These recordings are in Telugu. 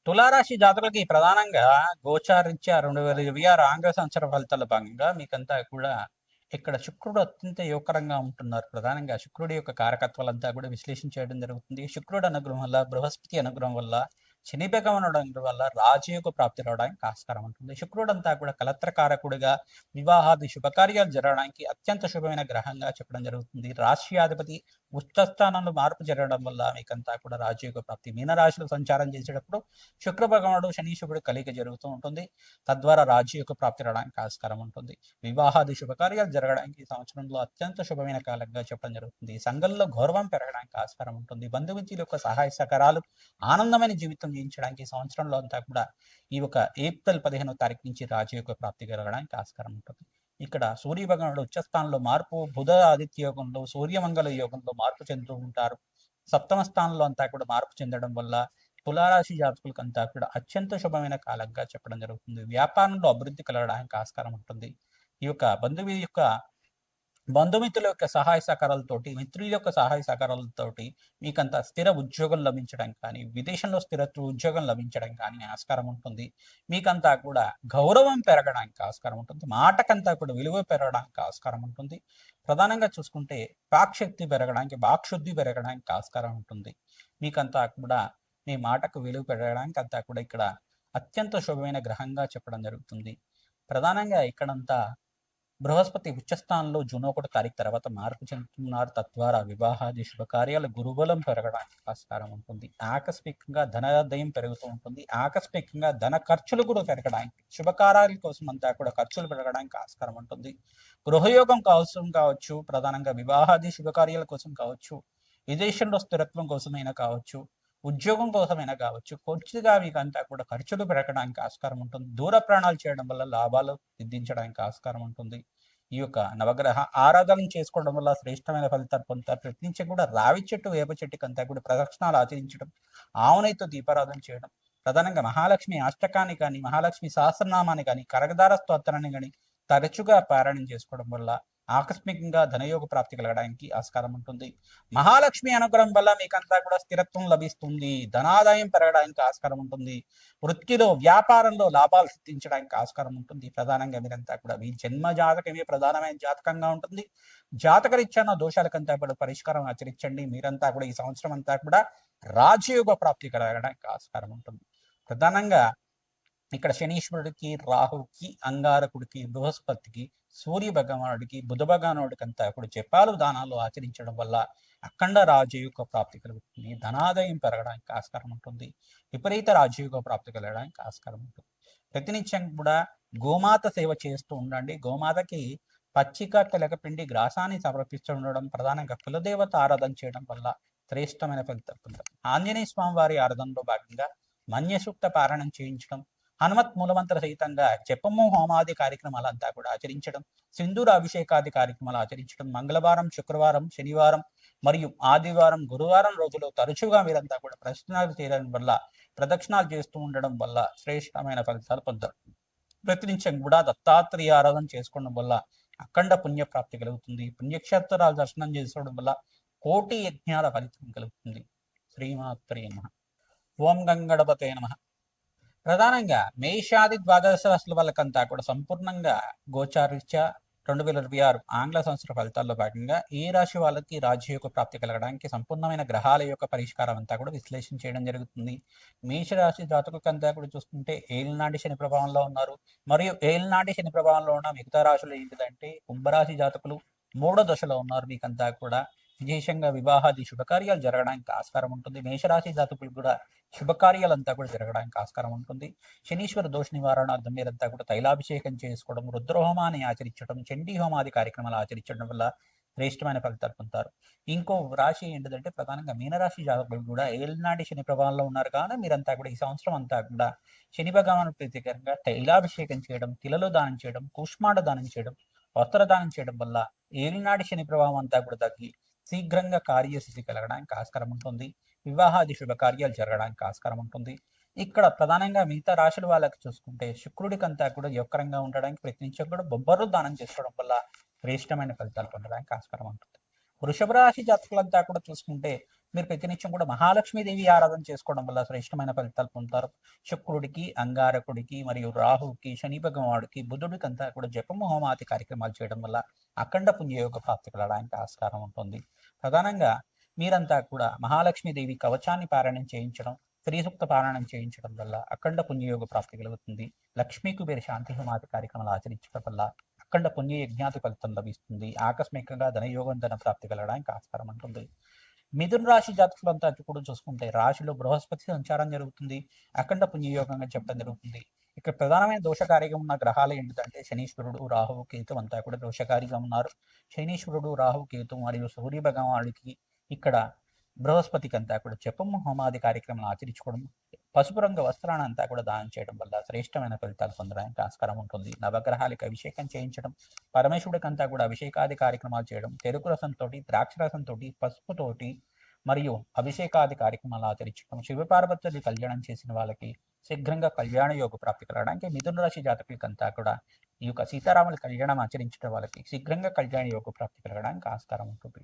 తులారాశి జాతకులకి ప్రధానంగా గోచారీత్యా 2026 ఆంగ్ల సంవత్సర ఫలితాల భాగంగా మీకంతా కూడా ఇక్కడ శుక్రుడు అత్యంత యువకరంగా ఉంటున్నారు. ప్రధానంగా శుక్రుడి యొక్క కారకత్వాలంతా కూడా విశ్లేషణ చేయడం జరుగుతుంది. శుక్రుడు అనుగ్రహం వల్ల, బృహస్పతి అనుగ్రహం వల్ల, శని భగవానుడు అనుగ్రహం వల్ల రాజయోగ ప్రాప్తి రావడానికి ఆస్కారం ఉంటుంది. శుక్రుడు అంతా కూడా కలత్రకారకుడిగా వివాహాది శుభకార్యాలు జరగడానికి అత్యంత శుభమైన గ్రహంగా చెప్పడం జరుగుతుంది. రాష్ట్రీయాధిపతి ఉచ్చస్థానంలో మార్పు జరగడం వల్ల మీకంతా కూడా రాజయోగ ప్రాప్తి. మీనరాశిలో సంచారం చేసేటప్పుడు శుక్ర భగవానుడు శనీశ్వరుడు కలిక జరుగుతూ ఉంటుంది. తద్వారా రాజయోగ ప్రాప్తి రావడానికి ఆస్కారం ఉంటుంది. వివాహాది శుభకార్యాలు జరగడానికి ఈ సంవత్సరంలో అత్యంత శుభమైన కాలంగా చెప్పడం జరుగుతుంది. సంఘంలో గౌరవం పెరగడానికి ఆస్కారం ఉంటుంది. బంధుమిత్రుల యొక్క సహాయ సహకారాలు, ఆనందమైన జీవితం జీవించడానికి ఈ సంవత్సరంలో అంతా కూడా ఈ ఒక ఏప్రిల్ 15వ తారీఖు నుంచి రాజయోగ ప్రాప్తి కలగడానికి ఆస్కారం ఉంటుంది. ఇక్కడ సూర్య భగవానుడు ఉచ్చస్థానంలో మార్పు, బుధ ఆదిత్య యోగంలో, సూర్యమంగళ యోగంలో మార్పు చెందుతూ ఉంటారు. సప్తమ స్థానంలో అంతా కూడా మార్పు చెందడం వల్ల తులారాశి జాతకులకు అంతా కూడా అత్యంత శుభమైన కాలంగా చెప్పడం జరుగుతుంది. వ్యాపారంలో అభివృద్ధి కలగడానికి ఆస్కారం ఉంటుంది. ఈ యొక్క బంధుమిత్రుల యొక్క సహాయ సహకారాలతోటి, మిత్రుల యొక్క సహాయ సహకారాలతోటి మీకంత స్థిర ఉద్యోగం లభించడం కానీ, విదేశంలో స్థిరత్వ ఉద్యోగం లభించడం కానీ ఆస్కారం ఉంటుంది. మీకంతా కూడా గౌరవం పెరగడానికి ఆస్కారం ఉంటుంది. మాటకంతా కూడా విలువ పెరగడానికి ఆస్కారం ఉంటుంది. ప్రధానంగా చూసుకుంటే వాక్శక్తి పెరగడానికి, వాక్శుద్ధి పెరగడానికి ఆస్కారం ఉంటుంది. మీకంతా కూడా మీ మాటకు విలువ పెరగడానికి అంతా కూడా ఇక్కడ అత్యంత శుభమైన గ్రహంగా చెప్పడం జరుగుతుంది. ప్రధానంగా ఇక్కడంతా బృహస్పతి ఉచ్చస్థానంలో జూన్ 1 తారీఖు తర్వాత మార్పు చెందుతున్నారు. తద్వారా వివాహాది శుభకార్యాలు గురుబలం పెరగడానికి ఆస్కారం ఉంటుంది. ఆకస్మికంగా ధనాదాయం పెరుగుతూ ఉంటుంది. ఆకస్మికంగా ధన ఖర్చులు కూడా పెరగడానికి, శుభకార్యాల కోసం అంతా కూడా ఖర్చులు పెరగడానికి ఆస్కారం ఉంటుంది. గృహయోగం కోసం కావచ్చు, ప్రధానంగా వివాహాది శుభకార్యాల కోసం కావచ్చు, విదేశంలో స్థిరత్వం కోసమైనా కావచ్చు, ఉద్యోగం కోసమైనా కావచ్చు, కొద్దిగా మీకంతా కూడా ఖర్చులు పెరగడానికి ఆస్కారం ఉంటుంది. దూర ప్రయాణాలు చేయడం వల్ల లాభాలు సిద్ధించడానికి ఆస్కారం ఉంటుంది. ఈ యొక్క నవగ్రహ ఆరాధన చేసుకోవడం వల్ల శ్రేష్టమైన ఫలితాలు పొందుతారు. ప్రతి కూడా రావి చెట్టు, వేప చెట్టుకి అంతా కూడా ప్రదక్షిణాలు ఆచరించడం, ఆవునైతో దీపారాధన చేయడం, ప్రధానంగా మహాలక్ష్మి అష్టకాన్ని కానీ, మహాలక్ష్మి సహస్రనామాన్ని కానీ, కరగదార స్తోత్రాన్ని కానీ తరచుగా పారాయణం చేసుకోవడం వల్ల ఆకస్మికంగా ధనయోగ ప్రాప్తి కలగడానికి ఆస్కారం ఉంటుంది. మహాలక్ష్మి అనుగ్రహం వల్ల మీకంతా కూడా స్థిరత్వం లభిస్తుంది. ధనాదాయం పెరగడానికి ఆస్కారం ఉంటుంది. వృత్తిలో, వ్యాపారంలో లాభాలు సిద్ధించడానికి ఆస్కారం ఉంటుంది. ప్రధానంగా మీరంతా కూడా మీ జన్మ జాతకమే ప్రధానమైన జాతకంగా ఉంటుంది. జాతకరీత్యా దోషాలకంతా కూడా పరిష్కారం ఆచరించండి. మీరంతా కూడా ఈ సంవత్సరం అంతా కూడా రాజయోగ ప్రాప్తి కలగడానికి ఆస్కారం ఉంటుంది. ప్రధానంగా ఇక్కడ శనీశ్వరుడికి, రాహుకి, అంగారకుడికి, బృహస్పతికి, సూర్య భగవానుడికి, బుధ భగవానుడికి అంతా కూడా జపాలు దానాలు ఆచరించడం వల్ల అఖండ రాజయోగ ప్రాప్తి కలుగుతుంది. ధనాదాయం పెరగడానికి ఆస్కారం ఉంటుంది. విపరీత రాజయోగ ప్రాప్తి కలగడానికి ఆస్కారం ఉంటుంది. ప్రతినిత్యం కూడా గోమాత సేవ చేస్తూ ఉండండి. గోమాతకి పచ్చిక, తెలకపిండి, గ్రాసాన్ని సమర్పిస్తూ ఉండడం, ప్రధానంగా కులదేవత ఆరాధన చేయడం వల్ల శ్రేష్టమైన ఫలితం పొందుతారు. ఆంజనేయ స్వామి వారి ఆరాధనలో భాగంగా మన్యసూక్త పారాయణం చేయించడం, హనుమత్ మూలమంత్ర సహితంగా జపము, హోమాది కార్యక్రమాలంతా కూడా ఆచరించడం, సింధూర అభిషేకాది కార్యక్రమాలు ఆచరించడం, మంగళవారం, శుక్రవారం, శనివారం మరియు ఆదివారం, గురువారం రోజుల్లో తరచుగా మీరంతా కూడా ప్రదక్షిణాలు చేయడం వల్ల, ప్రదక్షిణాలు చేస్తూ ఉండడం వల్ల శ్రేష్టమైన ఫలితాలు పొందుతారు. ప్రతినిత్యం కూడా దత్తాత్రేయ ఆరాధన చేసుకోవడం వల్ల అఖండ పుణ్యప్రాప్తి కలుగుతుంది. పుణ్యక్షేత్రాలు దర్శనం చేసుకోవడం వల్ల కోటి యజ్ఞాల ఫలితం కలుగుతుంది. శ్రీమాత్రే నమః. ఓం గంగణపతే నమః. ప్రధానంగా మేషాది ద్వాదశ రాశుల వాళ్ళకంతా కూడా సంపూర్ణంగా గోచారీత్యా 2026 ఆంగ్ల సంవత్సర ఫలితాల్లో భాగంగా ఏ రాశి వాళ్ళకి రాజయోగ ప్రాప్తి కలగడానికి సంపూర్ణమైన గ్రహాల యొక్క పరిష్కారం అంతా కూడా విశ్లేషణ చేయడం జరుగుతుంది. మేషరాశి జాతకులకంతా కూడా చూసుకుంటే ఏలినాటి శని ప్రభావంలో ఉన్నారు. మరియు ఏలినాటి శని ప్రభావంలో ఉన్న మిగతా రాశులు ఏంటిదంటే కుంభరాశి జాతకులు 3వ దశలో ఉన్నారు. మీకంతా కూడా విశేషంగా వివాహాది శుభకార్యాలు జరగడానికి ఆస్కారం ఉంటుంది. మేషరాశి జాతకులు కూడా శుభకార్యాలంతా కూడా జరగడానికి ఆస్కారం ఉంటుంది. శనీశ్వర దోష నివారణార్థం మీరంతా కూడా తైలాభిషేకం చేసుకోవడం, రుద్రహోమాన్ని ఆచరించడం, చండీ హోమాది కార్యక్రమాలు ఆచరించడం వల్ల శ్రేష్టమైన ఫలితాలు పొందుతారు. ఇంకో రాశి ఏంటిదంటే ప్రధానంగా మీనరాశి జాతకులు కూడా ఏలినాటి శని ప్రభావంలో ఉన్నారు. కానీ మీరంతా కూడా ఈ సంవత్సరం అంతా కూడా శని భగవాను ప్రీతికరంగా తైలాభిషేకం చేయడం, తిలలో దానం చేయడం, కూష్మాండ దానం చేయడం, వస్త్రదానం చేయడం వల్ల ఏలినాటి శని ప్రభావం అంతా కూడా తగ్గి శీఘ్రంగా కార్యసిద్ధి కలగడానికి ఆస్కారం ఉంటుంది. వివాహాది శుభకార్యాలు జరగడానికి ఆస్కారం ఉంటుంది. ఇక్కడ ప్రధానంగా మిగతా రాశుల వాళ్ళకి చూసుకుంటే శుక్రుడికంతా కూడా యొక్కరంగా ఉండడానికి ప్రయత్నించడం కూడా బొబ్బర్లు దానం చేసుకోవడం వల్ల శ్రేష్టమైన ఫలితాలు పొందడానికి ఆస్కారం ఉంటుంది. వృషభ రాశి జాతకులంతా కూడా చూసుకుంటే మీరు ప్రతినిత్యం కూడా మహాలక్ష్మీదేవి ఆరాధన చేసుకోవడం వల్ల శ్రేష్టమైన ఫలితాలు పొందుతారు. శుక్రుడికి, అంగారకుడికి మరియు రాహువుకి, శని భగవానుడికి, బుధుడికి అంతా కూడా జపము హోమాది కార్యక్రమాలు చేయడం వల్ల అఖండ పుణ్యయోగ ప్రాప్తి కలగడానికి ఆస్కారం ఉంటుంది. ప్రధానంగా మీరంతా కూడా మహాలక్ష్మీదేవి కవచాన్ని పారాయణం చేయించడం, శ్రీ సూక్త పారాయణం చేయించడం వల్ల అఖండ పుణ్యయోగ ప్రాప్తి కలుగుతుంది. లక్ష్మీ కుబేర శాంతి హోమాది కార్యక్రమాలు ఆచరించడం వల్ల అఖండ పుణ్య యజ్ఞాతి ఫలితం లభిస్తుంది. ఆకస్మికంగా ధనయోగం, ధన ప్రాప్తి కలగడానికి ఆస్కారం ఉంటుంది. మిథున రాశి జాతకులంతా కూడా చూసుకుంటే రాశిలో బృహస్పతి సంచారం జరుగుతుంది. అఖండ పుణ్యయోగంగా చెప్పడం జరుగుతుంది. ఇక్కడ ప్రధానమైన దోషకారిగా ఉన్న గ్రహాలు ఏంటంటే శనీశ్వరుడు, రాహువు, కేతు అంతా కూడా దోషకారిగా ఉన్నారు. శనీశ్వరుడు, రాహు, కేతు మరియు సూర్య భగవానుడికి ఇక్కడ బృహస్పతికి అంతా కూడా జపము హోమాది కార్యక్రమాలు ఆచరించుకోవడం, పసుపు రంగు వస్త్రాన్ని అంతా కూడా దానం చేయడం వల్ల శ్రేష్టమైన ఫలితాలు పొందడానికి ఆస్కారం ఉంటుంది. నవగ్రహాలకు అభిషేకం చేయించడం, పరమేశ్వరుడికి అంతా కూడా అభిషేకాది కార్యక్రమాలు చేయడం, చెరుకు రసంతో, ద్రాక్ష రసంతో, పసుపుతోటి మరియు అభిషేకాది కార్యక్రమాలు ఆచరించడం, శివపార్వతులు కళ్యాణం చేసిన వాళ్ళకి శీఘ్రంగా కళ్యాణ యోగ ప్రాప్తి కలగడానికి, మిథున రాశి జాతకులకంతా కూడా ఈ యొక్క సీతారాముల కళ్యాణం ఆచరించడం వాళ్ళకి శీఘ్రంగా కళ్యాణ యోగ ప్రాప్తి కలగడానికి ఆస్కారం ఉంటుంది.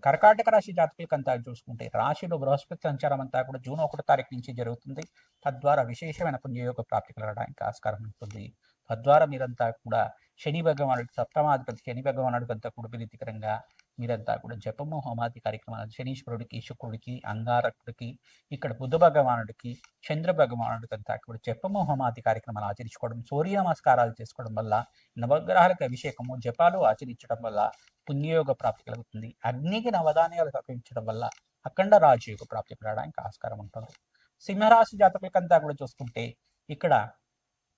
కర్కాటక రాశి జాతకులకంతా చూసుకుంటే రాశిలో బృహస్పతి సంచారం అంతా కూడా జూన్ 1 తారీఖు నుంచి జరుగుతుంది. తద్వారా విశేషమైన పుణ్యయోగ ప్రాప్తి కలగడానికి ఆస్కారం ఉంటుంది. తద్వారా మీరంతా కూడా శని భగవానుడికి, సప్తమాధిపతి శని భగవానుడికి అంతా కూడా ప్రీతికరంగా మీరంతా కూడా జపము హోమాది కార్యక్రమాలు శనీశ్వరుడికి, శుక్రుడికి, అంగారకుడికి, ఇక్కడ బుధ భగవానుడికి, చంద్ర భగవానుడికి అంతా కూడా జపము హోమాది కార్యక్రమాలు ఆచరించుకోవడం, సూర్య నమస్కారాలు చేసుకోవడం వల్ల, నవగ్రహాలకు అభిషేకము, జపాలు ఆచరించడం వల్ల పుణ్యయోగ ప్రాప్తి కలుగుతుంది. అగ్నికి నవధాన్యాలు సమర్పించడం వల్ల అఖండ రాజయోగ ప్రాప్తి కలగడానికి ఆస్కారం ఉంటుంది. సింహరాశి జాతకులకంతా కూడా చూసుకుంటే ఇక్కడ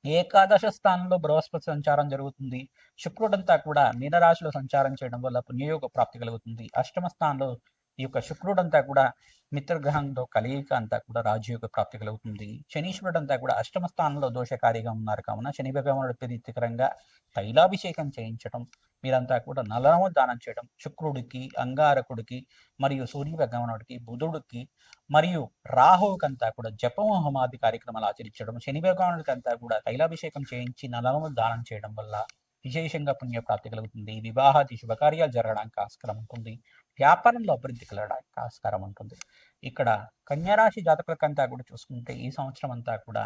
ఏకాదశ స్థానంలో బృహస్పతి సంచారం జరుగుతుంది. శుక్రుడంతా కూడా మీనరాశిలో సంచారం చేయడం వల్ల పుణ్యయోగ ప్రాప్తి కలుగుతుంది. అష్టమ స్థానంలో ఈ యొక్క శుక్రుడంతా కూడా మిత్రగ్రహంతో కలయిక అంతా కూడా రాజయోగ ప్రాప్తి కలుగుతుంది. శనీశ్వరుడంతా కూడా అష్టమ స్థానంలో దోషకారిగా ఉన్నారు కావున శని భగవానుడి ప్రీతికరంగా తైలాభిషేకం చేయించడం, మీరంతా కూడా నలము దానం చేయడం, శుక్రుడికి, అంగారకుడికి మరియు సూర్య భగవానుడికి, బుధుడికి మరియు రాహువుకంతా కూడా జపము హోమాది కార్యక్రమాలు ఆచరించడం, శని భగవానుడికి అంతా కూడా తైలాభిషేకం చేయించి నలము దానం చేయడం వల్ల విశేషంగా పుణ్యప్రాప్తి కలుగుతుంది. వివాహాది శుభకార్యాలు జరగడానికి ఆస్కారం ఉంటుంది. వ్యాపారంలో అభివృద్ధి కలగడానికి ఆస్కారం ఉంటుంది. ఇక్కడ కన్యారాశి జాతకులకంతా కూడా చూసుకుంటే ఈ సంవత్సరం అంతా కూడా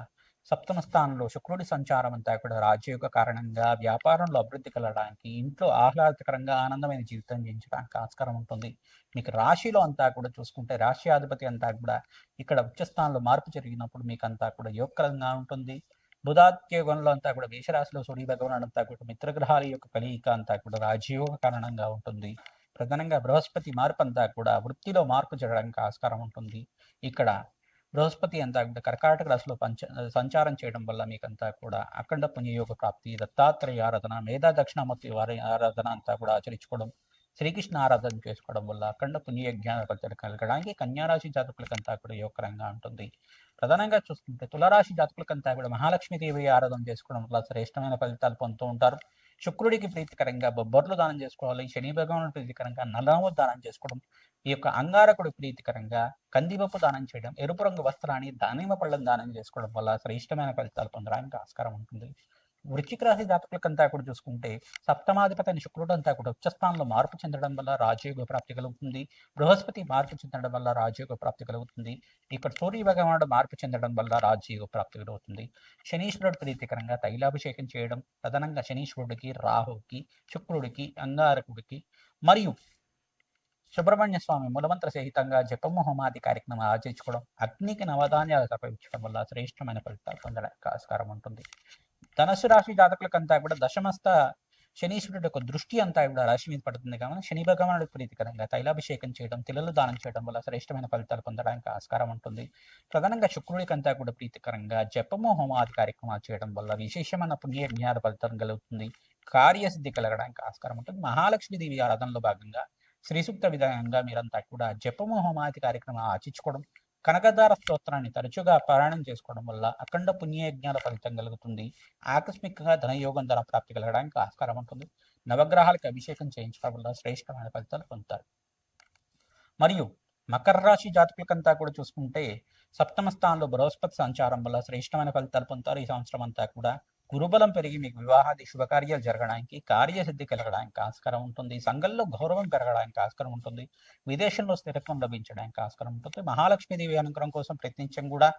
సప్తమ స్థానంలో శుక్రుడి సంచారం అంతా కూడా రాజయోగ కారణంగా వ్యాపారంలో అభివృద్ధి కలగడానికి, ఇంట్లో ఆహ్లాదకరంగా ఆనందమైన జీవితం జీవించడానికి ఆస్కారం ఉంటుంది. మీకు రాశిలో అంతా కూడా చూసుకుంటే రాశ్యాధిపతి అంతా కూడా ఇక్కడ ఉచ్చస్థానంలో మార్పు జరిగినప్పుడు మీకు అంతా కూడా యోగకరంగా ఉంటుంది. బుధాత్యోగంలో అంతా కూడా మేషరాశిలో సూర్య భగవానుడు అంతా కూడా మిత్రగ్రహాల యొక్క కలయిక అంతా కూడా రాజయోగ కారణంగా ఉంటుంది. ప్రధానంగా బృహస్పతి మార్పు అంతా కూడా వృత్తిలో మార్పు జరగడానికి ఆస్కారం ఉంటుంది. ఇక్కడ బృహస్పతి అంతా కూడా కర్కాటక రాశిలో సంచారం చేయడం వల్ల మీకంతా కూడా అఖండ పుణ్యయోగ ప్రాప్తి, దత్తాత్రేయ ఆరాధన, మేధా దక్షిణామూర్తి వారి ఆరాధన అంతా కూడా ఆచరించుకోవడం, శ్రీకృష్ణ ఆరాధన చేసుకోవడం వల్ల అఖండ పుణ్యజ్ఞాన ఫలితాలు కలగడానికి కన్యారాశి జాతకులకంతా కూడా యోగకరంగా ఉంటుంది. ప్రధానంగా చూసుకుంటే తులరాశి జాతకులకంతా కూడా మహాలక్ష్మీదేవి ఆరాధన చేసుకోవడం వల్ల శ్రేష్టమైన ఫలితాలు పొందుతూ ఉంటారు. శుక్రుడికి ప్రీతికరంగా బొబ్బర్లు దానం చేసుకోవాలి. శని భగవానుడు ప్రీతికరంగా నల్లము దానం చేసుకోవడం, ఈ యొక్క అంగారకుడు ప్రీతికరంగా కందిపప్పు దానం చేయడం, ఎరుపు రంగు వస్త్రాన్ని, దానిమ్మ పళ్ళను దానం చేసుకోవడం వల్ల శ్రేష్టమైన ఫలితాలు పొందడానికి ఆస్కారం ఉంటుంది. వృశ్చిక రాశి జాతకులకంతా కూడా చూసుకుంటే సప్తమాధిపతి శుక్రుడు అంతా కూడా ఉచ్చస్థానంలో మార్పు చెందడం వల్ల రాజయోగ ప్రాప్తి కలుగుతుంది. బృహస్పతి మార్పు చెందడం వల్ల రాజయోగ ప్రాప్తి కలుగుతుంది. ఇక్కడ సూర్య భగవానుడు మార్పు చెందడం వల్ల రాజయోగ ప్రాప్తి కలుగుతుంది. శనీశ్వరుడు ప్రీతికరంగా తైలాభిషేకం చేయడం, ప్రధానంగా శనీశ్వరుడికి, రాహువుకి, శుక్రుడికి, అంగారకుడికి మరియు సుబ్రహ్మణ్య స్వామి మూలమంత్ర సహితంగా జపము హోమాది కార్యక్రమం ఆచరించుకోవడం, అగ్నికి నవధాన్యాలు సమర్పించడం వల్ల శ్రేష్టమైన ఫలితాలు పొందడానికి ఆస్కారం ఉంటుంది. ధనుసు రాశి జాతకులకంతా కూడా దశమస్థ శనీశ్వరుడు యొక్క దృష్టి అంతా కూడా రాశి మీద పడుతుంది కావున శని భగవానుడి ప్రీతికరంగా తైలాభిషేకం చేయడం, తిలలు దానం చేయడం వల్ల శ్రేష్టమైన ఫలితాలు పొందడానికి ఆస్కారం ఉంటుంది. ప్రధానంగా శుక్రుడికంతా కూడా ప్రీతికరంగా జపము హోమాది కార్యక్రమాలు చేయడం వల్ల విశేషమైన పుణ్య జ్ఞాన ఫలితం కలుగుతుంది. కార్యసిద్ధి కలగడానికి ఆస్కారం ఉంటుంది. మహాలక్ష్మీదేవి ఆరాధనలో భాగంగా శ్రీ సూక్త విధంగా మీరంతా కూడా జపము హోమాది కార్యక్రమం ఆచరించుకోవడం, కనకదార స్తోత్రాన్ని తరచుగా పారాయణం చేసుకోవడం వల్ల అఖండ పుణ్యయజ్ఞాల ఫలితం కలుగుతుంది. ఆకస్మికంగా ధనయోగం, ధన ప్రాప్తి కలగడానికి ఆస్కారం ఉంటుంది. నవగ్రహాలకు అభిషేకం చేయించడం వల్ల శ్రేష్టమైన ఫలితాలు పొందుతారు. మరియు మకర రాశి జాతకులకంతా కూడా చూసుకుంటే సప్తమ స్థానంలో బృహస్పతి సంచారం వల్ల శ్రేష్టమైన ఫలితాలు పొందుతారు. ఈ సంవత్సరం అంతా కూడా గురుబలం పెరిగి మీకు వివాహాది శుభకార్యాలు జరగడానికి, కార్యసిద్ధి కలగడానికి ఆస్కారం ఉంటుంది. సంఘంలో గౌరవం పెరగడానికి ఆస్కారం ఉంటుంది. విదేశంలో స్థిరత్వం లభించడానికి ఆస్కారం ఉంటుంది. మహాలక్ష్మీదేవి అనుగ్రహం కోసం ప్రయత్నించడం కూడా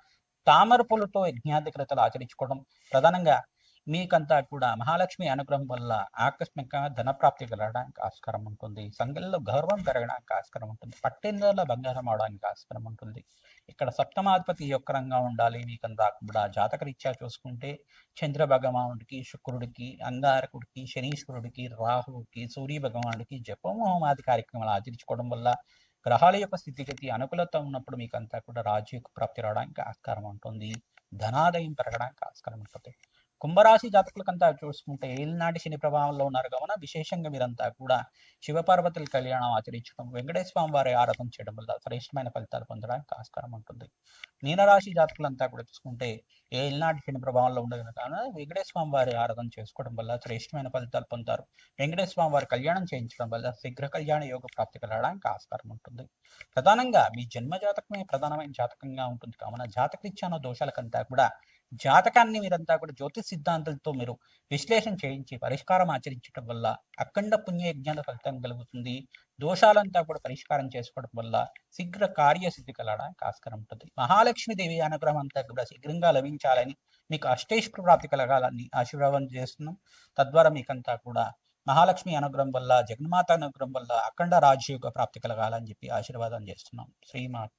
తామర పూలతో యజ్ఞాధికృతలు ఆచరించుకోవడం ప్రధానంగా మీకంతా కూడా మహాలక్ష్మి అనుగ్రహం వల్ల ఆకస్మిక ధనప్రాప్తి కలగడానికి ఆస్కారం ఉంటుంది. సంఘంలో గౌరవం పెరగడానికి ఆస్కారం ఉంటుంది. పట్టిందల బంగారం అవడానికి ఆస్కారం ఉంటుంది. ఇక్కడ సప్తమాధిపతి యొక్కరంగా ఉండాలి. మీకంతా కూడా జాతకరీత్యా చూసుకుంటే చంద్ర భగవానుడికి, శుక్రుడికి, అంగారకుడికి, శనీశ్వరుడికి, రాహువుకి, సూర్య భగవానుడికి జపం హోమాది కార్యక్రమాలు ఆచరించుకోవడం వల్ల గ్రహాల యొక్క స్థితిగతి అనుకూలత ఉన్నప్పుడు మీకంతా కూడా రాజయోగ ప్రాప్తి రావడానికి ఆస్కారం ఉంటుంది. ధనాదాయం పెరగడానికి ఆస్కారం ఉంటుంది. కుంభరాశి జాతకులకంతా చూసుకుంటే ఏలినాటి శని ప్రభావంలో ఉన్నారు కావున విశేషంగా మీరంతా కూడా శివపార్వతుల కళ్యాణం ఆచరించడం, వెంకటేశ్వర స్వామి వారి ఆరాధన చేయడం వల్ల శ్రేష్టమైన ఫలితాలు పొందడానికి ఆస్కారం ఉంటుంది. మీనరాశి జాతకులంతా కూడా చూసుకుంటే ఏలినాటి శని ప్రభావంలో ఉండదు కావున వెంకటేశ్వర స్వామి వారి ఆరాధన చేసుకోవడం వల్ల శ్రేష్టమైన ఫలితాలు పొందుతారు. వెంకటేశ్వర స్వామి వారి కళ్యాణం చేయించడం వల్ల శీఘ్ర కళ్యాణ యోగ ప్రాప్తి కలగడానికి ఆస్కారం ఉంటుంది. ప్రధానంగా మీ జన్మ జాతకమే ప్రధానమైన జాతకంగా ఉంటుంది కావున జాతకరీత్యాన దోషాలకంతా కూడా జాతకాన్ని మీరంతా కూడా జ్యోతిష్ సిద్ధాంతాలతో మీరు విశ్లేషణ చేయించి పరిష్కారం ఆచరించడం వల్ల అఖండ పుణ్యయజ్ఞాల ఫలితం కలుగుతుంది. దోషాలంతా కూడా పరిష్కారం చేసుకోవడం వల్ల శీఘ్ర కార్యసిద్ధి కలగడానికి ఆస్కారం ఉంటుంది. మహాలక్ష్మీదేవి అనుగ్రహం అంతా కూడా శీఘ్రంగా లభించాలని, మీకు అష్టైశ్వర్య ప్రాప్తి కలగాలని ఆశీర్వాదం చేస్తున్నాం. తద్వారా మీకంతా కూడా మహాలక్ష్మి అనుగ్రహం వల్ల, జగన్మాత అనుగ్రహం వల్ల అఖండ రాజయోగ ప్రాప్తి కలగాలని చెప్పి ఆశీర్వాదం చేస్తున్నాం. శ్రీమాత్రే.